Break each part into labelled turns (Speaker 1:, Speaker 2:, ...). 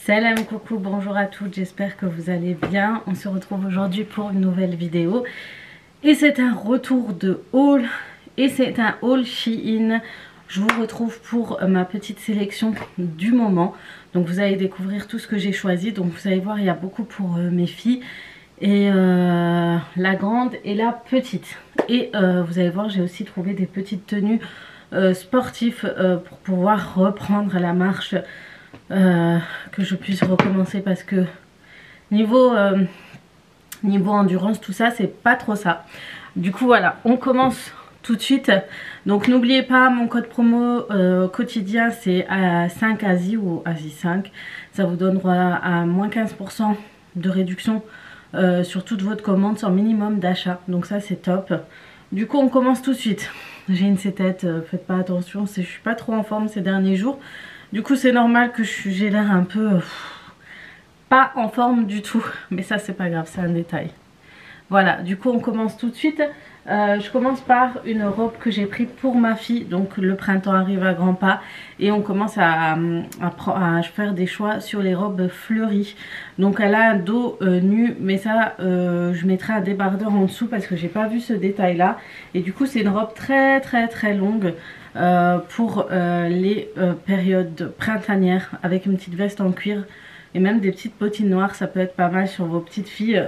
Speaker 1: Salam, coucou, bonjour à toutes, j'espère que vous allez bien. On se retrouve aujourd'hui pour une nouvelle vidéo. Et c'est un retour de haul. Et c'est un haul Shein. Je vous retrouve pour ma petite sélection du moment. Donc vous allez découvrir tout ce que j'ai choisi. Donc vous allez voir, il y a beaucoup pour mes filles. Et la grande et la petite. Et vous allez voir, j'ai aussi trouvé des petites tenues sportives pour pouvoir reprendre la marche. Que je puisse recommencer parce que niveau endurance tout ça c'est pas trop ça. Du coup voilà, on commence tout de suite. Donc n'oubliez pas mon code promo quotidien, c'est à 5 Asie ou Asie 5. Ça vous donnera à moins 15% de réduction sur toute votre commande sans minimum d'achat. Donc ça c'est top. Du coup on commence tout de suite. J'ai une tête, faites pas attention, je suis pas trop en forme ces derniers jours. Du coup c'est normal que j'ai l'air un peu pas en forme du tout. Mais ça c'est pas grave, c'est un détail. Voilà, du coup on commence tout de suite. Je commence par une robe que j'ai prise pour ma fille. Donc le printemps arrive à grands pas. Et on commence à faire des choix sur les robes fleuries. Donc elle a un dos nu. Mais ça je mettrai un débardeur en dessous parce que j'ai pas vu ce détail là. Et du coup c'est une robe très longue. Pour les périodes printanières avec une petite veste en cuir et même des petites bottines noires, ça peut être pas mal sur vos petites filles,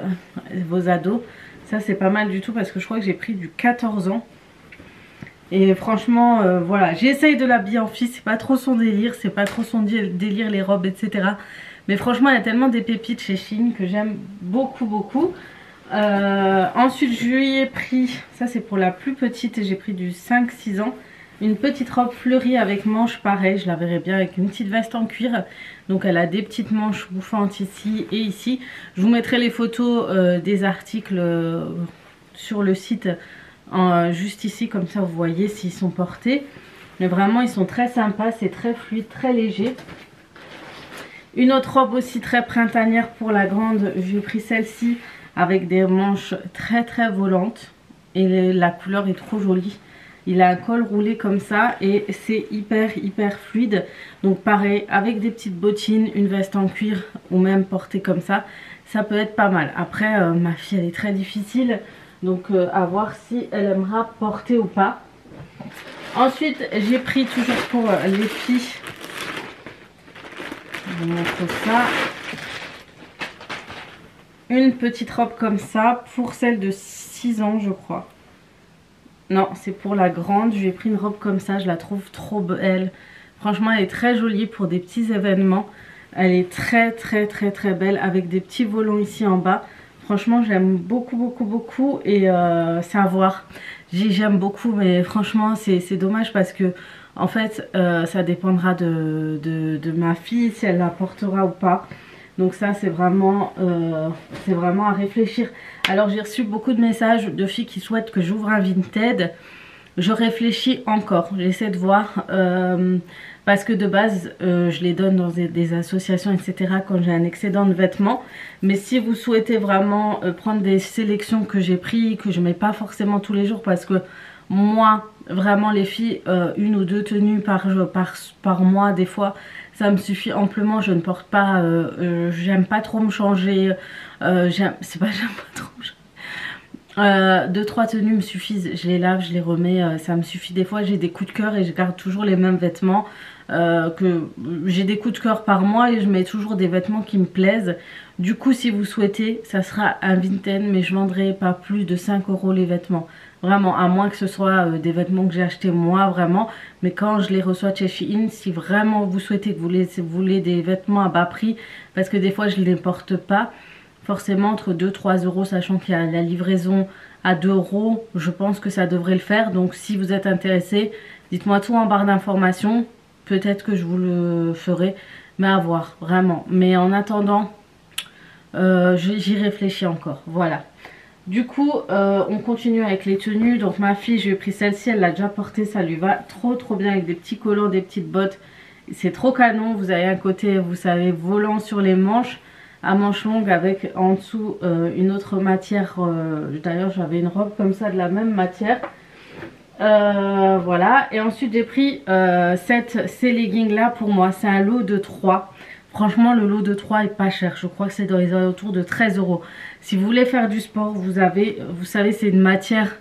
Speaker 1: vos ados. Ça c'est pas mal du tout parce que je crois que j'ai pris du 14 ans et franchement voilà, j'essaye de l'habiller en fille, c'est pas trop son délire, c'est pas trop son délire les robes etc. Mais franchement il y a tellement des pépites chez Shein que j'aime beaucoup. Ensuite je lui ai pris, ça c'est pour la plus petite, j'ai pris du 5-6 ans. Une petite robe fleurie avec manches pareil, je la verrai bien avec une petite veste en cuir. Donc elle a des petites manches bouffantes ici et ici. Je vous mettrai les photos des articles sur le site juste ici, comme ça vous voyez s'ils sont portés. Mais vraiment ils sont très sympas, c'est très fluide, très léger. Une autre robe aussi très printanière pour la grande, j'ai pris celle-ci avec des manches très volantes. Et la couleur est trop jolie. Il a un col roulé comme ça et c'est hyper fluide. Donc pareil, avec des petites bottines, une veste en cuir ou même portée comme ça peut être pas mal. Après ma fille elle est très difficile, donc à voir si elle aimera porter ou pas. Ensuite j'ai pris toujours pour les filles, je vous montre ça, une petite robe comme ça pour celle de 6 ans je crois. Non, c'est pour la grande, j'ai pris une robe comme ça, je la trouve trop belle. Franchement, elle est très jolie pour des petits événements. Elle est très belle avec des petits volants ici en bas. Franchement, j'aime beaucoup et c'est à voir. J'aime beaucoup, mais franchement, c'est dommage parce que en fait, ça dépendra de ma fille si elle la portera ou pas. Donc ça c'est vraiment à réfléchir. Alors j'ai reçu beaucoup de messages de filles qui souhaitent que j'ouvre un Vinted. Je réfléchis encore, j'essaie de voir parce que de base je les donne dans des associations etc. quand j'ai un excédent de vêtements. Mais si vous souhaitez vraiment prendre des sélections que j'ai pris, que je mets pas forcément tous les jours parce que moi vraiment les filles, une ou deux tenues par mois des fois ça me suffit amplement. Je ne porte pas, j'aime pas trop me changer, j'aime pas trop me changer. 2-3 tenues me suffisent, je les lave, je les remets, ça me suffit. Des fois j'ai des coups de cœur et je garde toujours les mêmes vêtements, j'ai des coups de cœur par mois et je mets toujours des vêtements qui me plaisent. Du coup si vous souhaitez, ça sera un Vinted, mais je vendrai pas plus de 5 € les vêtements. Vraiment, à moins que ce soit des vêtements que j'ai achetés moi vraiment. Mais quand je les reçois de chez Shein, si vraiment vous souhaitez que vous voulez des vêtements à bas prix, parce que des fois je ne les porte pas, forcément entre 2-3 €, sachant qu'il y a la livraison à 2 €, je pense que ça devrait le faire. Donc si vous êtes intéressé, dites-moi tout en barre d'informations. Peut-être que je vous le ferai, mais à voir, vraiment. Mais en attendant, j'y réfléchis encore, voilà. Du coup on continue avec les tenues. Donc ma fille, je lui ai pris celle-ci, elle l'a déjà portée, ça lui va trop bien avec des petits collants, des petites bottes. C'est trop canon, vous avez un côté, vous savez, volant sur les manches, à manches longues avec en dessous une autre matière. D'ailleurs j'avais une robe comme ça de la même matière. Voilà, et ensuite j'ai pris ces leggings là pour moi, c'est un lot de 3. Franchement, le lot de 3 est pas cher. Je crois que c'est dans les alentours de 13 €. Si vous voulez faire du sport, vous savez, c'est une matière...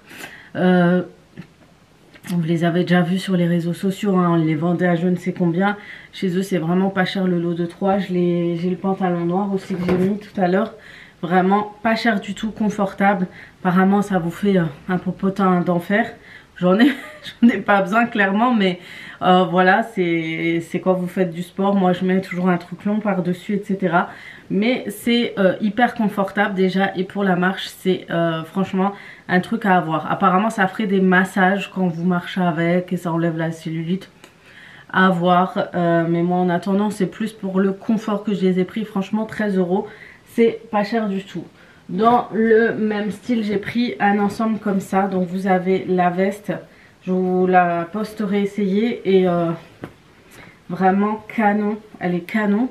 Speaker 1: vous les avez déjà vus sur les réseaux sociaux, hein, on les vendait à je ne sais combien. Chez eux, c'est vraiment pas cher le lot de 3. J'ai le pantalon noir aussi que j'ai mis tout à l'heure. Vraiment pas cher du tout, confortable. Apparemment, ça vous fait un popotin d'enfer. J'en ai pas besoin clairement, mais voilà, c'est quand vous faites du sport. Moi, je mets toujours un truc long par-dessus, etc. Mais c'est hyper confortable déjà, et pour la marche, c'est franchement un truc à avoir. Apparemment, ça ferait des massages quand vous marchez avec et ça enlève la cellulite. À voir, mais moi en attendant, c'est plus pour le confort que je les ai pris. Franchement, 13 €, c'est pas cher du tout. Dans le même style, j'ai pris un ensemble comme ça. Donc vous avez la veste, je vous la posterai essayée, et vraiment canon, elle est canon.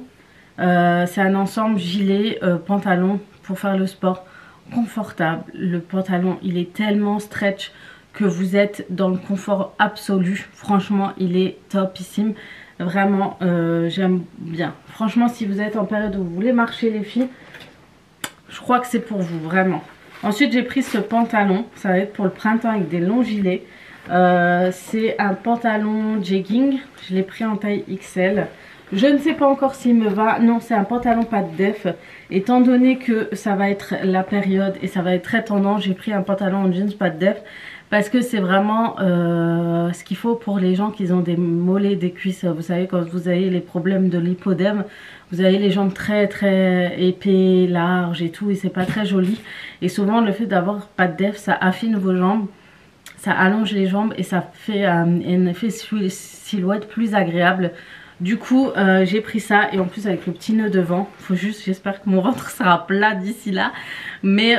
Speaker 1: C'est un ensemble gilet, pantalon pour faire le sport, confortable. Le pantalon, il est tellement stretch que vous êtes dans le confort absolu. Franchement, il est topissime. Vraiment, j'aime bien. Franchement, si vous êtes en période où vous voulez marcher les filles, je crois que c'est pour vous, vraiment. Ensuite, j'ai pris ce pantalon. Ça va être pour le printemps avec des longs gilets. C'est un pantalon jegging. Je l'ai pris en taille XL. Je ne sais pas encore s'il me va. Non, c'est un pantalon pas de def. Étant donné que ça va être la période et ça va être très tendance, j'ai pris un pantalon en jeans pas de def. Parce que c'est vraiment ce qu'il faut pour les gens qui ont des mollets, des cuisses. Vous savez, quand vous avez les problèmes de l'hypodème, vous avez les jambes très épais, larges et tout, et c'est pas très joli. Et souvent, le fait d'avoir pas de def, ça affine vos jambes, ça allonge les jambes et ça fait un effet silhouette plus agréable. Du coup, j'ai pris ça, et en plus avec le petit nœud devant. Faut juste, j'espère que mon ventre sera plat d'ici là. Mais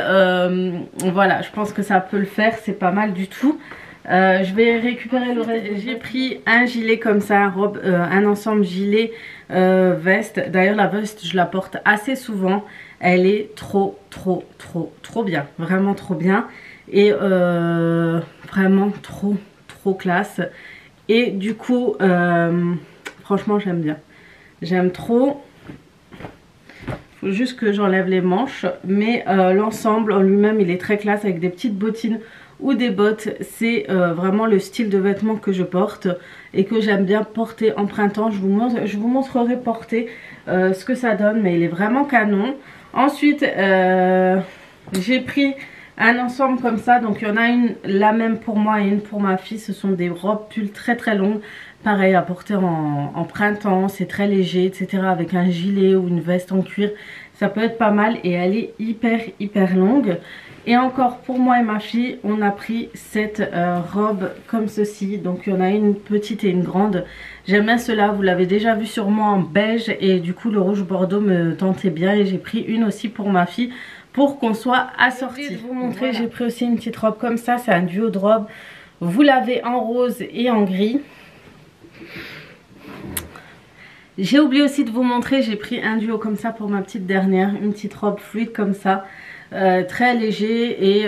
Speaker 1: voilà, je pense que ça peut le faire, c'est pas mal du tout. Je vais récupérer le reste. J'ai pris un gilet comme ça, un ensemble gilet veste. D'ailleurs, la veste, je la porte assez souvent. Elle est trop bien. Vraiment trop bien. Et vraiment trop classe. Et du coup... franchement, j'aime bien. J'aime trop. Faut juste que j'enlève les manches. Mais l'ensemble en lui-même, il est très classe avec des petites bottines ou des bottes. C'est vraiment le style de vêtements que je porte et que j'aime bien porter en printemps. Je vous montrerai porter ce que ça donne. Mais il est vraiment canon. Ensuite, j'ai pris un ensemble comme ça. Donc il y en a une, la même pour moi et une pour ma fille. Ce sont des robes pulls très longues. Pareil, à porter en printemps, c'est très léger, etc. Avec un gilet ou une veste en cuir, ça peut être pas mal. Et elle est hyper longue. Et encore, pour moi et ma fille, on a pris cette robe comme ceci. Donc il y en a une petite et une grande. J'aime bien cela, vous l'avez déjà vu sur moi en beige. Et du coup, le rouge bordeaux me tentait bien. Et j'ai pris une aussi pour ma fille, pour qu'on soit assortis. Je vais vous montrer, voilà. J'ai pris aussi une petite robe comme ça. C'est un duo de robes. Vous l'avez en rose et en gris. J'ai oublié aussi de vous montrer, j'ai pris un duo comme ça pour ma petite dernière, une petite robe fluide comme ça, très léger et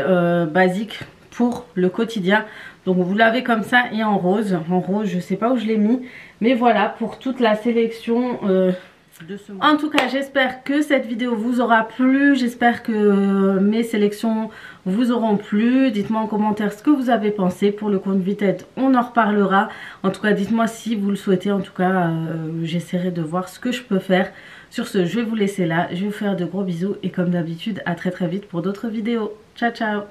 Speaker 1: basique pour le quotidien. Donc vous l'avez comme ça et en rose. En rose, je sais pas où je l'ai mis, mais voilà pour toute la sélection de ce mois. En tout cas, j'espère que cette vidéo vous aura plu. J'espère que mes sélections vous auront plu. Dites-moi en commentaire ce que vous avez pensé. Pour le compte Vinted, on en reparlera. En tout cas, dites-moi si vous le souhaitez. En tout cas, j'essaierai de voir ce que je peux faire. Sur ce, je vais vous laisser là. Je vais vous faire de gros bisous. Et comme d'habitude, à très vite pour d'autres vidéos. Ciao, ciao!